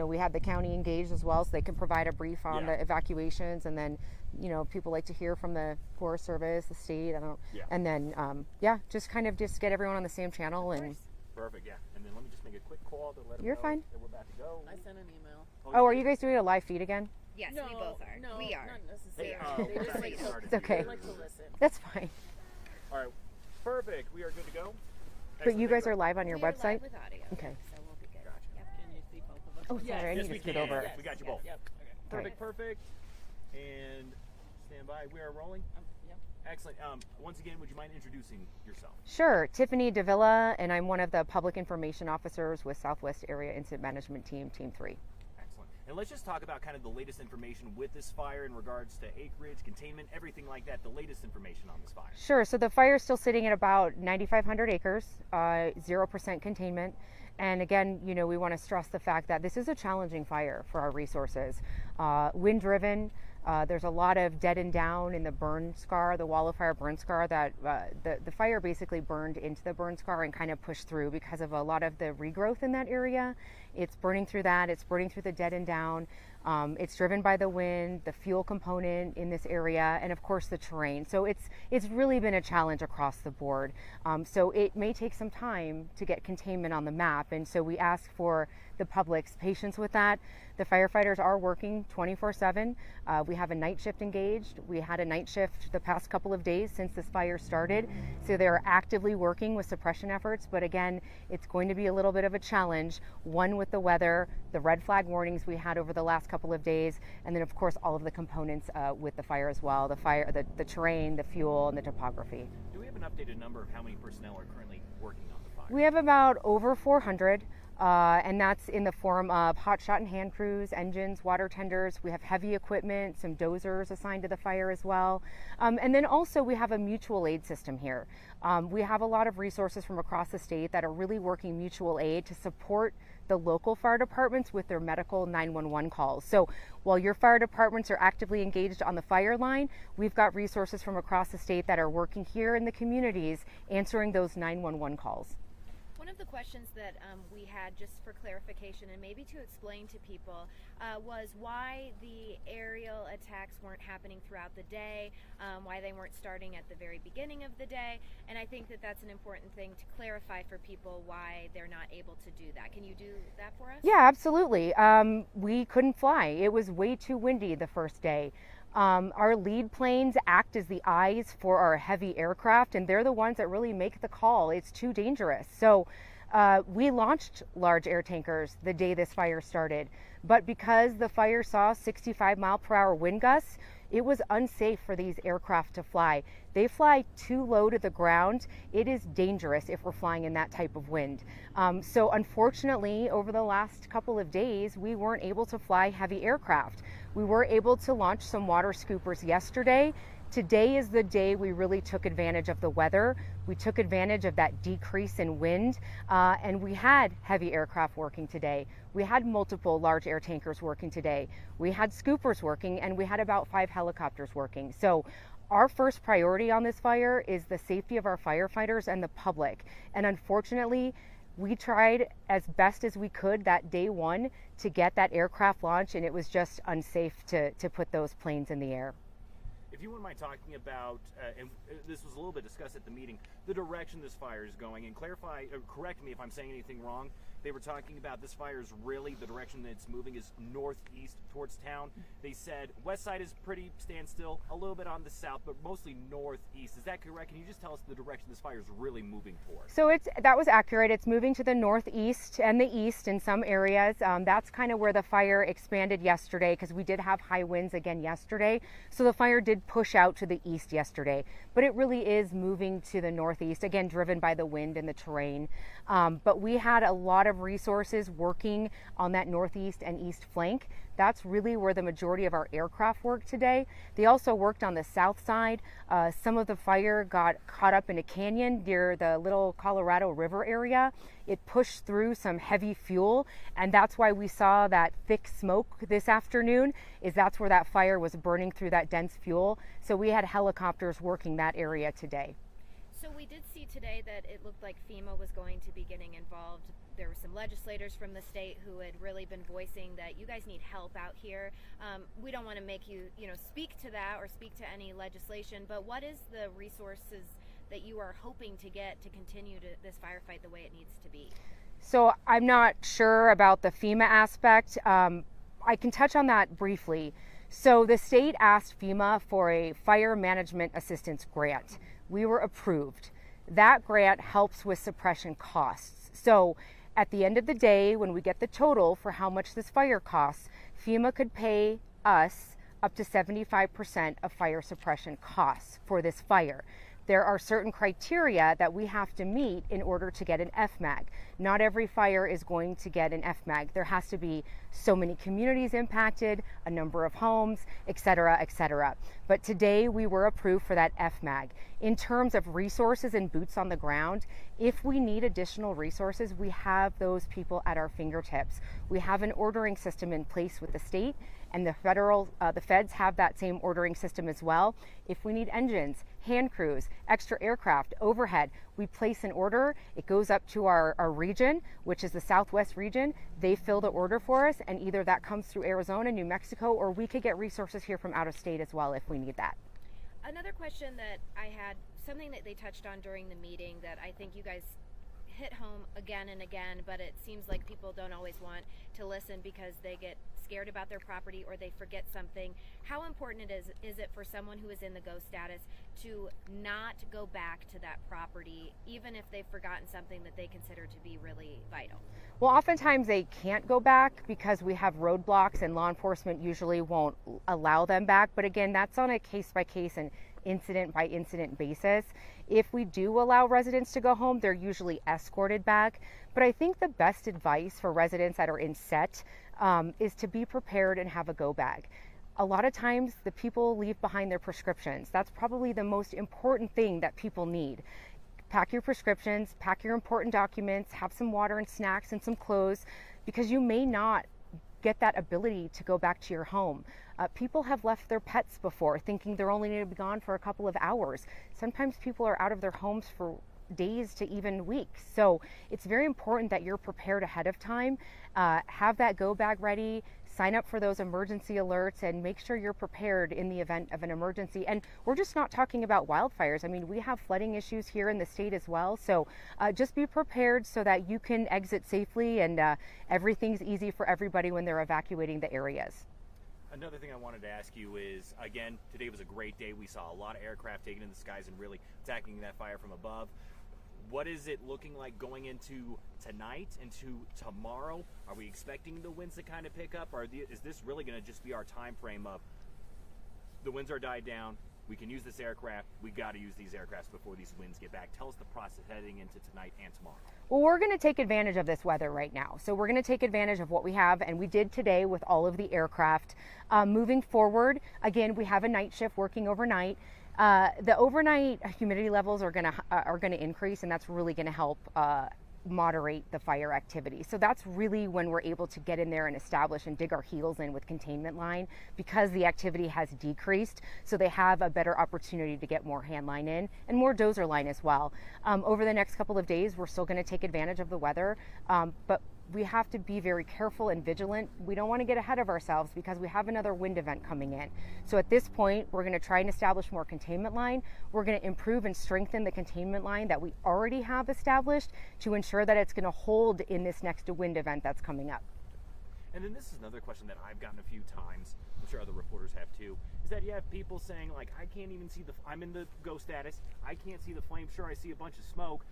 We had the county engaged as well, so they can provide a brief on Yeah. the evacuations, and then people like to hear from the Forest Service, the state. I don't, Yeah. and then just kind of just get everyone on the same channel. And Perfect. Yeah. And then let me just make a quick call to let them You're know fine. that we're about to go. I sent an email. Oh, are you guys doing a live feed again? Yes, No, we both are. no, We are. not necessarily. Hey, They just we're like getting started It's okay. They here. like to listen. That's fine. All right. Perfect. We are good to go. But you guys are live on your We are website? live with audio, Okay. so we'll be good. Gotcha. Yep. Can you see both of us? Oh, sorry, I Yes, need we to scoot can. over. Yes, we got you both. Yep. Okay. Perfect. Perfect. And stand by. We are rolling. Yep. Excellent. Once again, would you mind introducing yourself? Sure, Tiffany Davila, and I'm one of the public information officers with Southwest Area Incident Management Team, Team 3. Excellent. And let's just talk about kind of the latest information with this fire in regards to acreage, containment, everything like that, the latest information on this fire. Sure, so the fire is still sitting at about 9,500 acres, 0% containment. And again, we want to stress the fact that this is a challenging fire for our resources. Wind driven, there's a lot of dead and down in the burn scar, the wall of fire burn scar that the fire basically burned into the burn scar and kind of pushed through because of a lot of the regrowth in that area. It's burning through that, it's burning through the dead and down. It's driven by the wind, the fuel component in this area, and of course the terrain. So it's really been a challenge across the board. So it may take some time to get containment on the map, and so we ask for the public's patience with that. The firefighters are working 24/7. We have a night shift engaged. We had a night shift the past couple of days since this fire started. So they're actively working with suppression efforts. But again, it's going to be a little bit of a challenge. One, with the weather, the red flag warnings we had over the last couple of days, and then of course all of the components with the fire as well, the terrain, the fuel, and the topography. Do we have an updated number of how many personnel are currently working on the fire? We have about over 400. And that's in the form of hot shot and hand crews, engines, water tenders. We have heavy equipment, some dozers assigned to the fire as well. And then also we have a mutual aid system here. We have a lot of resources from across the state that are really working mutual aid to support the local fire departments with their medical 911 calls. So while your fire departments are actively engaged on the fire line, we've got resources from across the state that are working here in the communities answering those 911 calls. One of the questions that we had, just for clarification and maybe to explain to people, was why the aerial attacks weren't happening throughout the day, why they weren't starting at the very beginning of the day, and I think that that's an important thing to clarify for people why they're not able to do that. Can you do that for us? Yeah, absolutely. We couldn't fly. It was way too windy the first day. Our lead planes act as the eyes for our heavy aircraft, and they're the ones that really make the call. It's too dangerous. So we launched large air tankers the day this fire started, but because the fire saw 65-mile-per-hour wind gusts, it was unsafe for these aircraft to fly. They fly too low to the ground. It is dangerous if we're flying in that type of wind. So unfortunately, over the last couple of days, we weren't able to fly heavy aircraft. We were able to launch some water scoopers yesterday. Today is the day we really took advantage of the weather. We took advantage of that decrease in wind, and we had heavy aircraft working today. We had multiple large air tankers working today. We had scoopers working, and we had about 5 helicopters working. So our first priority on this fire is the safety of our firefighters and the public. And unfortunately, we tried as best as we could that day one to get that aircraft launch, and it was just unsafe to put those planes in the air. If you wouldn't mind talking about, and this was a little bit discussed at the meeting, the direction this fire is going, and clarify, or correct me if I'm saying anything wrong. They were talking about this fire is really, the direction that it's moving is northeast towards town. They said west side is pretty standstill, a little bit on the south, but mostly northeast. Is that correct? Can you just tell us the direction this fire is really moving towards? So that was accurate. It's moving to the northeast and the east in some areas. That's kind of where the fire expanded yesterday, because we did have high winds again yesterday. So the fire did push out to the east yesterday, but it really is moving to the northeast, again driven by the wind and the terrain. But we had a lot of resources working on that northeast and east flank. That's really where the majority of our aircraft worked today. They also worked on the south side. Some of the fire got caught up in a canyon near the Little Colorado River area. It pushed through some heavy fuel, and that's why we saw that thick smoke this afternoon, is that's where that fire was burning through that dense fuel. So we had helicopters working that area today. So we did see today that it looked like FEMA was going to be getting involved there were some legislators from the state who had really been voicing that you guys need help out here. We don't want to make you, speak to that or speak to any legislation, but what is the resources that you are hoping to get to continue this firefight the way it needs to be? So I'm not sure about the FEMA aspect. I can touch on that briefly. So the state asked FEMA for a fire management assistance grant. We were approved. That grant helps with suppression costs. So at the end of the day, when we get the total for how much this fire costs, FEMA could pay us up to 75% of fire suppression costs for this fire. There are certain criteria that we have to meet in order to get an FMAG. Not every fire is going to get an FMAG. There has to be so many communities impacted, a number of homes, etc., etc. But today we were approved for that FMAG. In terms of resources and boots on the ground, if we need additional resources, we have those people at our fingertips. We have an ordering system in place with the state, and the feds have that same ordering system as well. If we need engines, hand crews, extra aircraft, overhead, we place an order. It goes up to our region, which is the Southwest region. They fill the order for us, and either that comes through Arizona, New Mexico, or we could get resources here from out of state as well if we need that. Another question that I had, something that they touched on during the meeting that I think you guys hit home again and again, but it seems like people don't always want to listen because they get scared about their property or they forget something. How important is it for someone who is in the go status to not go back to that property, even if they've forgotten something that they consider to be really vital? Well, oftentimes they can't go back because we have roadblocks and law enforcement usually won't allow them back. But again, that's on a case-by-case and incident-by-incident basis. If we do allow residents to go home, they're usually escorted back. But I think the best advice for residents that are in set is to be prepared and have a go bag. A lot of times the people leave behind their prescriptions. That's probably the most important thing that people need. Pack your prescriptions, pack your important documents, have some water and snacks and some clothes, because you may not get that ability to go back to your home. People have left their pets before thinking they're only going to be gone for a couple of hours. Sometimes people are out of their homes for days to even weeks. So it's very important that you're prepared ahead of time. Have that go bag ready, sign up for those emergency alerts, and make sure you're prepared in the event of an emergency. And we're just not talking about wildfires. I mean, we have flooding issues here in the state as well. So just be prepared so that you can exit safely and everything's easy for everybody when they're evacuating the areas. Another thing I wanted to ask you is, again, today was a great day. We saw a lot of aircraft taken in the skies and really attacking that fire from above. What is it looking like going into tonight, into tomorrow? Are we expecting the winds to kind of pick up? Or is this really going to just be our time frame of the winds are died down, we can use this aircraft, we got to use these aircrafts before these winds get back? Tell us the process heading into tonight and tomorrow. Well, we're going to take advantage of this weather right now. So we're going to take advantage of what we have, and we did today with all of the aircraft. Moving forward, again, we have a night shift working overnight. The overnight humidity levels are going to increase, and that's really going to help moderate the fire activity. So that's really when we're able to get in there and establish and dig our heels in with containment line, because the activity has decreased. So they have a better opportunity to get more hand line in and more dozer line as well. Over the next couple of days, we're still going to take advantage of the weather, but we have to be very careful and vigilant. We don't want to get ahead of ourselves because we have another wind event coming in. So at this point, we're going to try and establish more containment line. We're going to improve and strengthen the containment line that we already have established to ensure that it's going to hold in this next wind event that's coming up. And then this is another question that I've gotten a few times, I'm sure other reporters have too, is that you have people saying, like, I can't even see I'm in the go status, I can't see the flame, sure I see a bunch of smoke.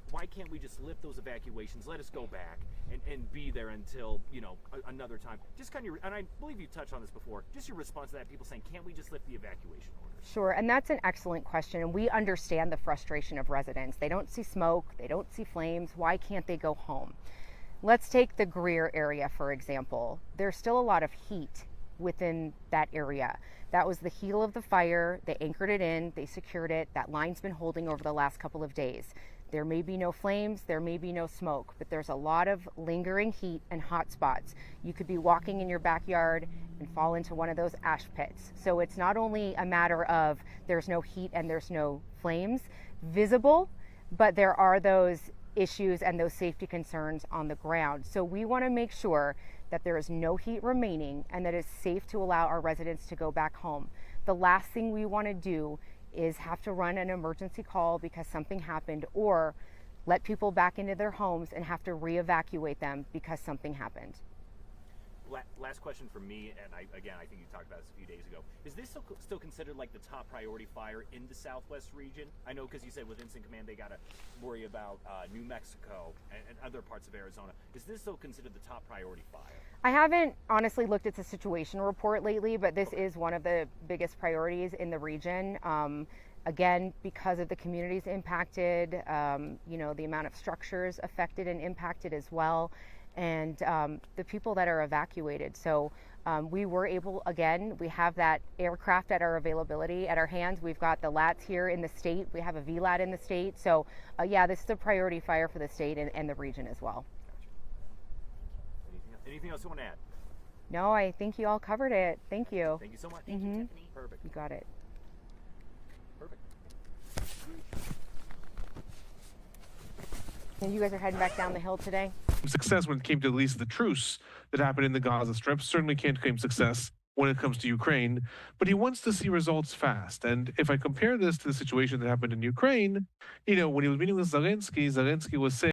Why can't we just lift those evacuations, let us go back and be there until, another time? Just kind of, and I believe you touched on this before, just your response to that, people saying, can't we just lift the evacuation orders? Sure, and that's an excellent question, and we understand the frustration of residents. They don't see smoke, they don't see flames, why can't they go home? Let's take the Greer area, for example. There's still a lot of heat within that area. That was the heel of the fire, they anchored it in, they secured it, that line's been holding over the last couple of days. There may be no flames, there may be no smoke, but there's a lot of lingering heat and hot spots. You could be walking in your backyard and fall into one of those ash pits. So it's not only a matter of there's no heat and there's no flames visible, but there are those issues and those safety concerns on the ground. So we want to make sure that there is no heat remaining and that it's safe to allow our residents to go back home. The last thing we want to do is have to run an emergency call because something happened, or let people back into their homes and have to re-evacuate them because something happened. Last question from me, and I think you talked about this a few days ago. Is this still considered like the top priority fire in the Southwest region? I know because you said with Instant Command they got to worry about New Mexico and other parts of Arizona. Is this still considered the top priority fire? I haven't honestly looked at the situation report lately, but this is one of the biggest priorities in the region. Again, because of the communities impacted, the amount of structures affected and impacted as well, and the people that are evacuated. So we were able, again, we have that aircraft at our availability, at our hands. We've got the LATs here in the state. We have a VLAT in the state. So yeah, this is a priority fire for the state and the region as well. Anything else you want to add? No, I think you all covered it. Thank you. Thank you so much. Thank you, Tiffany. Perfect. You got it. Perfect. And you guys are heading back down the hill today? Success when it came to at least the truce that happened in the Gaza Strip. Certainly can't claim success when it comes to Ukraine, but he wants to see results fast. And if I compare this to the situation that happened in Ukraine, when he was meeting with Zelensky, Zelensky was saying,